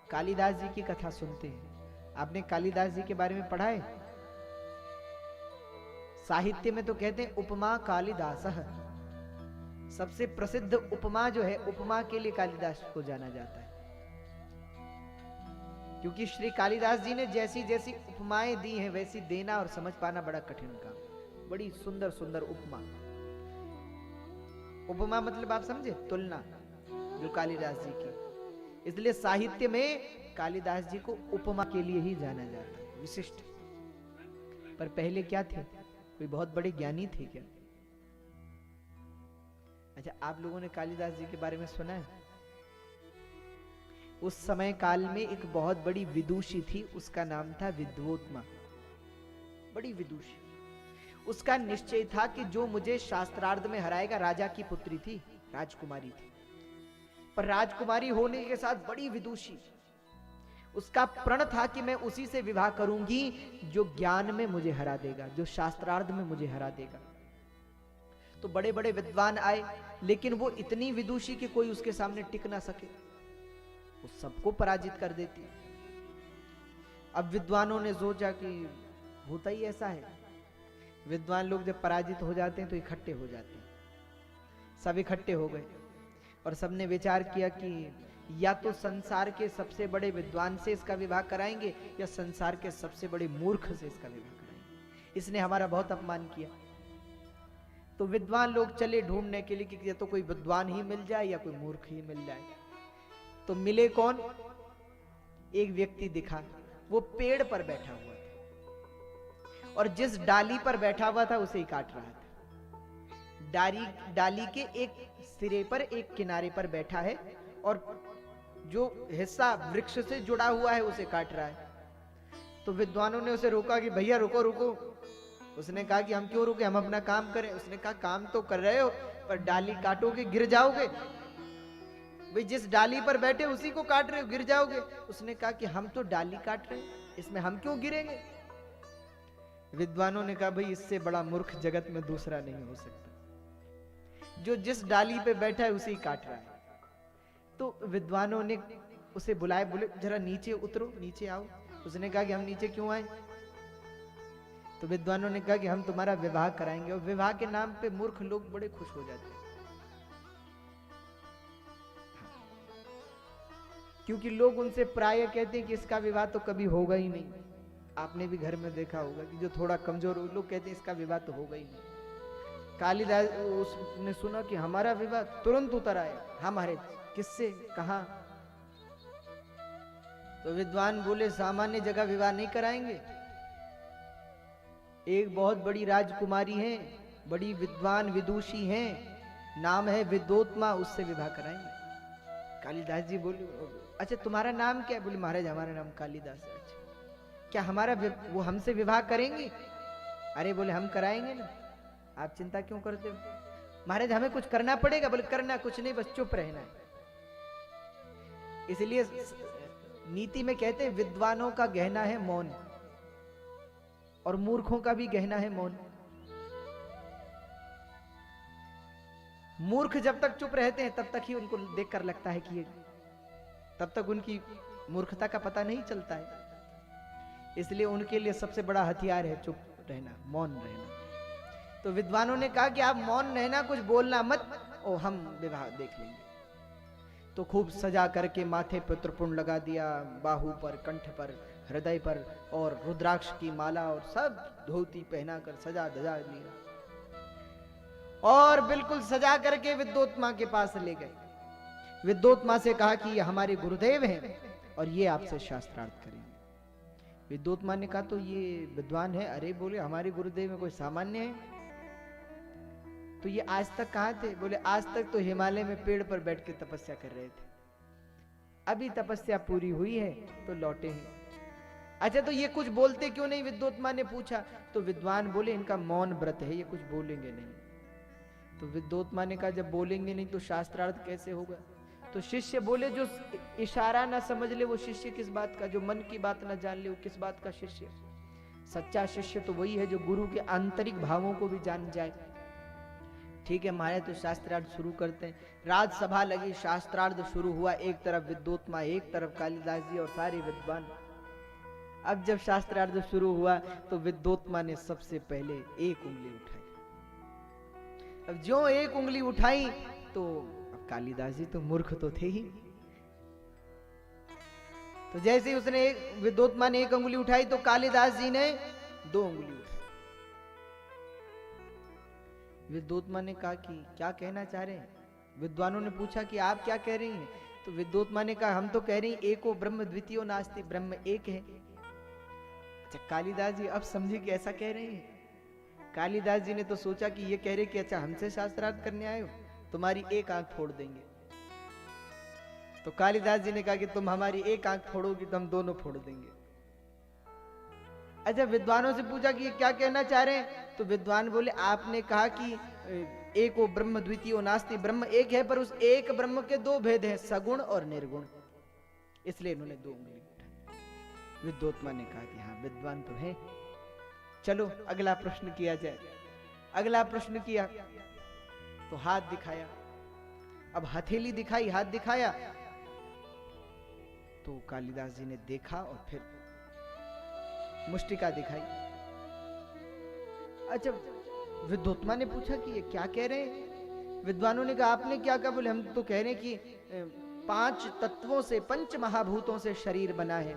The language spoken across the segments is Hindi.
कालिदास जी की कथा सुनते हैं। आपने कालिदास जी के बारे में पढ़ा है? साहित्य में तो कहते हैं उपमा कालिदास, सबसे प्रसिद्ध उपमा जो है, उपमा के लिए कालिदास को जाना जाता है। क्योंकि श्री कालिदास जी ने जैसी जैसी उपमाएं दी हैं वैसी देना और समझ पाना बड़ा कठिन काम। बड़ी सुंदर सुंदर उपमा। उपमा मतलब आप समझे, तुलना, जो कालिदास जी की। इसलिए साहित्य में कालिदास जी को उपमा के लिए ही जाना जाता है, विशिष्ट। पर पहले क्या थे? कोई बहुत बड़े ज्ञानी थे क्या? अच्छा, आप लोगों ने कालिदास जी के बारे में सुना है? उस समय काल में एक बहुत बड़ी विदुषी थी, उसका नाम था विद्वोत्मा। बड़ी विदुषी। उसका निश्चय था कि जो मुझे शास्त्रार्थ में हराएगा, राजा की पुत्री थी, राजकुमारी थी, पर राजकुमारी होने के साथ बड़ी विदुषी। उसका प्रण था कि मैं उसी से विवाह करूंगी जो ज्ञान में मुझे हरा देगा, जो शास्त्रार्थ में मुझे हरा देगा। तो बड़े बड़े विद्वान आए, लेकिन वो इतनी विदुषी कि कोई उसके सामने टिक ना सके, वो सबको पराजित कर देती। अब विद्वानों ने सोचा कि होता ही ऐसा है, विद्वान लोग जब पराजित हो जाते हैं तो इकट्ठे हो जाते हैं। सब इकट्ठे हो गए और सबने विचार किया कि या तो संसार के सबसे बड़े विद्वान से इसका विवाह कराएंगे या संसार के सबसे बड़े मूर्ख से इसका विवाह कराएंगे, इसने हमारा बहुत अपमान किया। तो विद्वान लोग चले ढूंढने के लिए कि या तो कोई विद्वान ही मिल जाए या कोई मूर्ख ही मिल जाए। तो मिले कौन? एक व्यक्ति दिखा, वो पेड़ पर बैठा हुआ था और जिस डाली पर बैठा हुआ था उसे ही काट रहा था। डाली के एक सिरे पर, एक किनारे पर बैठा है और जो हिस्सा वृक्ष से जुड़ा हुआ है उसे काट रहा है। तो विद्वानों ने उसे रोका कि भैया रुको रुको। उसने कहा कि हम क्यों रुके, हम अपना काम करें। उसने कहा काम तो कर रहे हो पर डाली काटोगे गिर जाओगे। भाई जिस डाली पर बैठे उसी को काट रहे हो, गिर जाओगे। उसने कहा कि हम तो डाली काट रहे हैं, इसमें हम क्यों गिरेंगे। विद्वानों ने कहा भाई इससे बड़ा मूर्ख जगत में दूसरा नहीं हो सकता, जो जिस डाली पे बैठा है उसी काट रहा है। तो विद्वानों ने उसे बुलाए, बोले जरा नीचे उतरो, नीचे आओ। उसने कहा कि हम नीचे क्यों आए। तो विद्वानों ने कहा कि हम तुम्हारा विवाह कराएंगे। और विवाह के नाम पे मूर्ख लोग बड़े खुश हो जाते हैं, क्योंकि लोग उनसे प्राय कहते हैं कि इसका विवाह तो कभी होगा ही नहीं। आपने भी घर में देखा होगा कि जो थोड़ा कमजोर लोग कहते हैं इसका विवाह तो होगा ही नहीं। कालिदास उसने सुना कि हमारा विवाह, तुरंत उतर आए, हमारे किससे, कहां। तो विद्वान बोले सामान्य जगह विवाह नहीं कराएंगे, एक बहुत बड़ी राजकुमारी है, बड़ी विद्वान विदुषी है, नाम है विद्वोत्मा, उससे विवाह कराएंगे। कालिदास जी बोले अच्छा तुम्हारा नाम क्या है? बोले महाराज हमारा नाम कालिदास है। अच्छा क्या हमारा वो हमसे विवाह करेंगे? अरे बोले हम कराएंगे ना, आप चिंता क्यों करते हो। महाराज हमें कुछ करना पड़ेगा? बोले करना कुछ नहीं, बस चुप रहना है। इसलिए नीति में कहते हैं विद्वानों का गहना है मौन और मूर्खों का भी गहना है मौन। मूर्ख जब तक चुप रहते हैं तब तक ही उनको देखकर लगता है कि ये, तब तक उनकी मूर्खता का पता नहीं चलता है। इसलिए उनके लिए सबसे बड़ा हथियार है चुप रहना, मौन रहना। तो विद्वानों ने कहा कि आप मौन रहना, कुछ बोलना मत, और हम विवाह देख लेंगे। तो खूब सजा करके माथे पर त्रिपुंड लगा दिया, बाहु पर, कंठ पर, हृदय पर, और रुद्राक्ष की माला और सब धोती पहनाकर सजा धजा लिया और बिल्कुल सजा करके विद्वोत्मा के पास ले गए। विद्वोत्मा से कहा कि ये हमारे गुरुदेव हैं और ये आपसे शास्त्रार्थ करेंगे। विद्वोत्मा ने कहा तो ये विद्वान है? अरे बोले हमारे गुरुदेव में कोई सामान्य है? तो ये आज तक कहां थे? बोले आज तक तो हिमालय में पेड़ पर बैठ के तपस्या कर रहे थे, अभी तपस्या पूरी हुई है तो लौटे हैं। अच्छा तो ये कुछ बोलते क्यों नहीं? विद्वोत्मा ने पूछा। तो विद्वान बोले इनका मौन व्रत है, ये कुछ बोलेंगे नहीं। तो विद्वोत्मा ने कहा जब बोलेंगे नहीं तो शास्त्रार्थ कैसे होगा? तो शिष्य बोले जो इशारा ना समझ ले वो शिष्य किस बात का, जो मन की बात ना जान ले वो किस बात का शिष्य। सच्चा शिष्य तो वही है जो गुरु के आंतरिक भावों को भी जान जाए। ठीक है महाराज तो शास्त्रार्थ शुरू करते हैं। राजसभा लगी, शास्त्रार्थ शुरू हुआ। एक तरफ विद्वोत्मा, एक तरफ कालिदास जी और सारे विद्वान। अब जब शास्त्रार्थ शुरू हुआ तो विद्वोत्मा ने सबसे पहले एक उंगली उठाई। अब जो एक उंगली उठाई तो अब कालिदास जी तो मूर्ख तो थे ही। तो जैसे ही उसने विद्वोत्मा ने एक उंगली उठाई तो कालिदास जी ने दो उंगली उठाई। विद्वोत्मा ने कहा कि क्या कहना चाह रहे हैं? विद्वानों ने पूछा कि आप क्या कह रही हैं? तो विद्वोत्मा ने कहा हम तो कह रहे हैं एको ब्रह्म द्वितीयो नास्ति, ब्रह्म एक है। अच्छा कालिदास जी अब समझे कि ऐसा कह रहे हैं। कालिदास जी ने तो सोचा कि ये कह रहे कि अच्छा हमसे शास्त्रार्थ करने आए हो, तुम्हारी एक आंख फोड़ देंगे। तो कालिदास जी ने कहा कि तुम हमारी एक आंख फोड़ोगी तो हम दोनों फोड़ देंगे। अच्छा विद्वानों से पूछा कि ये क्या कहना चाह रहे हैं? तो विद्वान बोले आपने कहा कि एको ब्रह्म द्वितीयो नास्ति, ब्रह्म एक है पर उस एक ब्रह्म के दो भेद हैं, सगुण और निर्गुण, इसलिए इन्होंने दो उंगली उठाई। विद्वोत्मा ने कहा कि हाँ विद्वान तो है, चलो अगला प्रश्न किया जाए। अगला प्रश्न किया तो हाथ दिखाया। अब हथेली दिखाई, हाथ दिखाया तो कालिदास जी ने देखा और फिर मुष्टिका दिखाई। अच्छा विद्वोत्मा ने पूछा कि ये क्या कह रहे हैं? विद्वानों ने कहा आपने क्या कहा? बोले हम तो कह रहे हैं कि 5 तत्वों से, 5 महाभूतों से शरीर बना है।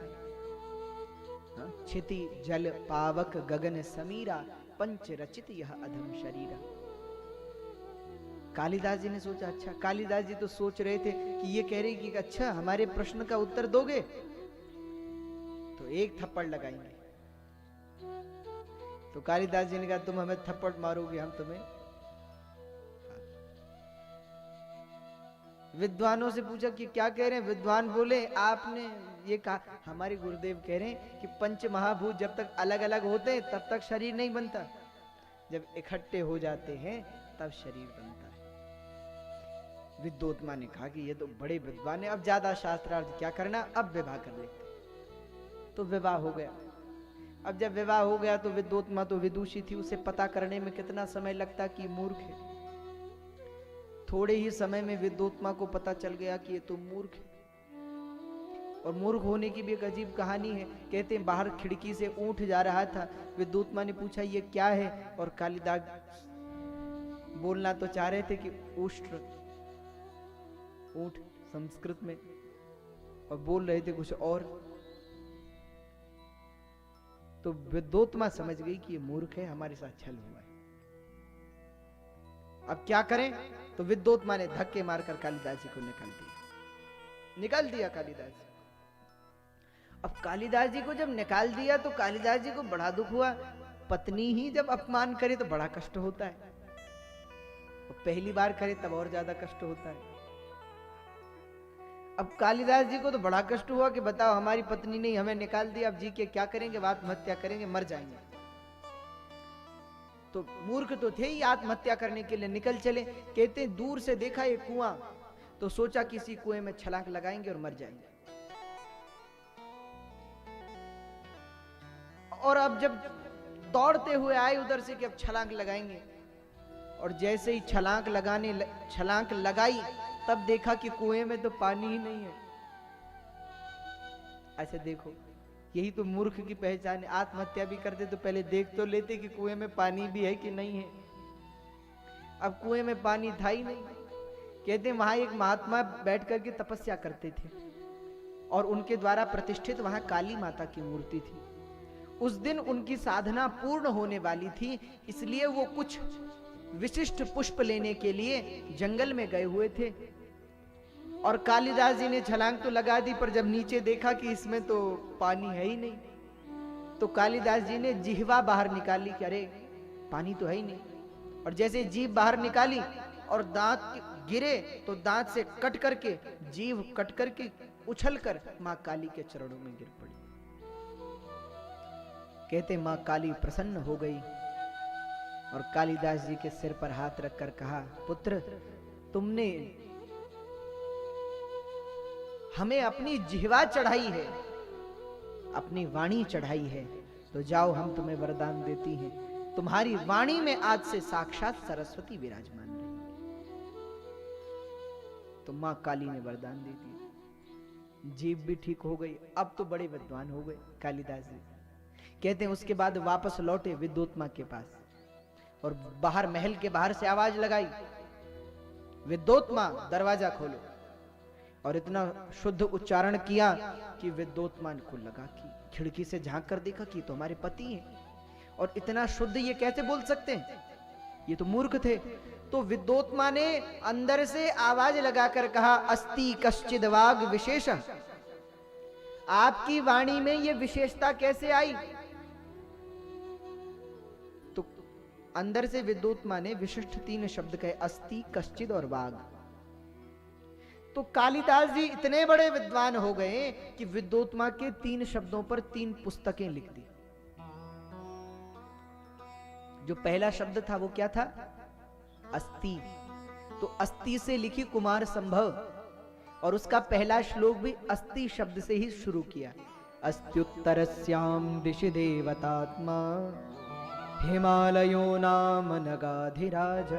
क्षिति जल पावक गगन समीरा, पंच रचित यह अधम शरीरा। कालिदास जी ने सोचा अच्छा, कालिदास जी तो सोच रहे थे कि ये कह रहे कि अच्छा हमारे प्रश्न का उत्तर दोगे तो एक थप्पड़ लगाएंगे। तो कालिदास जी ने कहा तुम हमें थप्पड़ मारोगे, हम तुम्हें। विद्वानों से पूछा कि क्या कह रहे हैं? विद्वान बोले आपने ये कहा, हमारे गुरुदेव कह रहे हैं कि 5 महाभूत जब तक अलग अलग होते हैं तब तक शरीर नहीं बनता, जब इकट्ठे हो जाते हैं तब शरीर बनता है। विद्वोत्मा ने कहा कि ये तो बड़े विद्वान है, अब ज्यादा शास्त्रार्थ क्या करना, अब विवाह कर लेते। तो विवाह हो गया। अब जब विवाह हो गया तो विद्वोत्मा तो विदुषी थी, उसे पता करने में कितना समय लगता कि मूर्ख है। थोड़े ही समय में विद्वोत्मा को पता चल गया कि ये तो मूर्ख है। और मूर्ख होने की भी एक अजीब कहानी है। कहते हैं बाहर खिड़की से ऊंट जा रहा था, विद्वोत्मा ने पूछा ये क्या है, और कालिदास बोलना तो चाह रहे थे कि उष्ट्र, ऊंट संस्कृत में, और बोल रहे थे कुछ और। तो विद्वोत्मा समझ गई कि ये मूर्ख है, हमारे साथ छल हुआ है, अब क्या करें? तो विद्वोत्मा ने धक्के मारकर कालिदास जी को निकाल दिया कालिदास जी। अब कालिदास जी को जब निकाल दिया तो कालिदास जी को बड़ा दुख हुआ। पत्नी ही जब अपमान करे तो बड़ा कष्ट होता है, और पहली बार करे तब और ज्यादा कष्ट होता है। अब कालिदास जी को तो बड़ा कष्ट हुआ कि बताओ हमारी पत्नी ने हमें निकाल दिया, अब जी के क्या करेंगे, आत्महत्या करेंगे, मर जाएंगे। तो मूर्ख तो थे ही, आत्महत्या करने के लिए निकल चले। कहते हैं दूर से देखा ये कुआं, तो सोचा किसी कुएं में छलांग लगाएंगे और मर जाएंगे। और अब जब दौड़ते हुए आए उधर से कि अब छलांग लगाएंगे, और जैसे ही छलांग लगाई तब देखा कि कुएं में तो पानी ही नहीं है। ऐसे देखो, यही तो मूर्ख की पहचान है। आत्महत्या भी करते तो पहले देख तो लेते कि कुएं में पानी भी है कि नहीं है। अब कुएं में पानी था ही नहीं। कहते वहां एक महात्मा बैठ करके तपस्या करते थे, और उनके द्वारा प्रतिष्ठित वहां काली माता की मूर्ति थी। उस दिन उनकी साधना पूर्ण होने वाली थी, इसलिए वो कुछ विशिष्ट पुष्प लेने के लिए जंगल में गए हुए थे। और कालिदास जी ने छलांग तो लगा दी, पर जब नीचे देखा कि इसमें तो पानी है ही नहीं, तो कालिदास जी ने जिह्वा बाहर निकाली कि अरे पानी तो है ही नहीं। और जैसे जीभ बाहर निकाली और दांत गिरे तो दांत से कट करके, जीभ कट करके उछलकर मां काली के चरणों में गिर पड़ी। कहते मां काली प्रसन्न हो गई और कालिदास जी के सिर पर हाथ रखकर कहा, पुत्र तुमने हमें अपनी जिह्वा चढ़ाई है, अपनी वाणी चढ़ाई है, तो जाओ हम तुम्हें वरदान देती हैं, तुम्हारी वाणी में आज से साक्षात सरस्वती विराजमान रही। तो मां काली ने वरदान दे दिया, जीभ भी ठीक हो गई, अब तो बड़े विद्वान हो गए कालिदास जी। कहते हैं उसके बाद वापस लौटे विद्वोत्मा के पास और बाहर महल के बाहर से आवाज लगाई, विद्वोत्मा दरवाजा खोलो। और इतना शुद्ध उच्चारण किया कि विद्वोत्मा को लगा कि खिड़की से झांक कर देखा कि तो हमारे पति हैं, और इतना शुद्ध ये कैसे बोल सकते हैं, ये तो मूर्ख थे। तो विद्वोत्मा ने अंदर से आवाज लगाकर कहा, अस्ति कश्चिद वाग विशेष, आपकी वाणी में ये विशेषता कैसे आई? तो अंदर से विद्वोत्मा ने विशिष्ट 3 शब्द कहे, अस्ति कश्चिद और वाग। तो कालिदास जी इतने बड़े विद्वान हो गए कि विद्वोत्मा के 3 शब्दों पर 3 पुस्तकें लिख दी। जो पहला शब्द था वो क्या था? अस्ति। तो अस्ति से लिखी कुमार संभव, और उसका पहला श्लोक भी अस्ति शब्द से ही शुरू किया। अस्त्युत्तरस्याम दिशि देवतात्मा हिमालयो नाम नगाधिराज।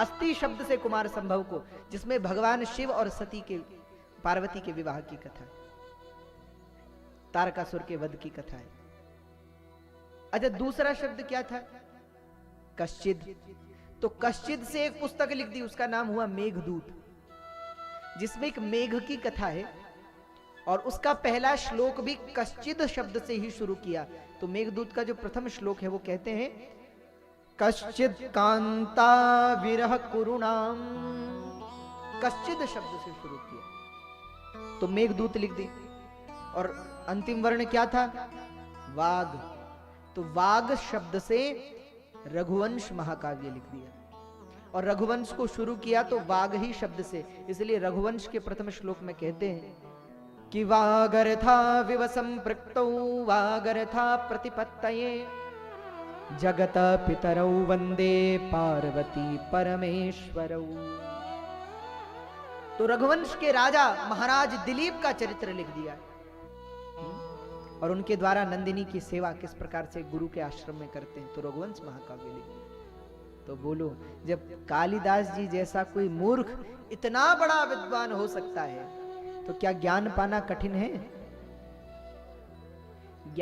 अस्ति शब्द से कुमार संभव को, जिसमें भगवान शिव और सती के, पार्वती के विवाह की कथा, तारकासुर के वध की कथा है। अच्छा, दूसरा शब्द क्या था? कश्चिद। तो कश्चिद से एक पुस्तक लिख दी, उसका नाम हुआ मेघदूत, जिसमें एक मेघ की कथा है, और उसका पहला श्लोक भी कश्चिद शब्द से ही शुरू किया। तो मेघदूत का जो प्रथम श्लोक है वो कहते हैं, कश्चिद कांता विरह कुरुणाम, कश्चिद शब्द से शुरू किया, तो मेघदूत लिख दी। और अंतिम वर्ण क्या था? वाग। तो वाग शब्द से रघुवंश महाकाव्य लिख दिया, और रघुवंश को शुरू किया तो वाग ही शब्द से, इसलिए रघुवंश के प्रथम श्लोक में कहते हैं कि वागर्था विवसं पृक्तौ वागर्था प्रतिपत्तये जगत पितरौ वंदे पार्वती परमेश्वरौ। तो रघुवंश के राजा महाराज दिलीप का चरित्र लिख दिया, और उनके द्वारा नंदिनी की सेवा किस प्रकार से गुरु के आश्रम में करते हैं, तो रघुवंश महाकाव्य लिख दिया। तो बोलो, जब कालिदास जी जैसा कोई मूर्ख इतना बड़ा विद्वान हो सकता है, तो क्या ज्ञान पाना कठिन है?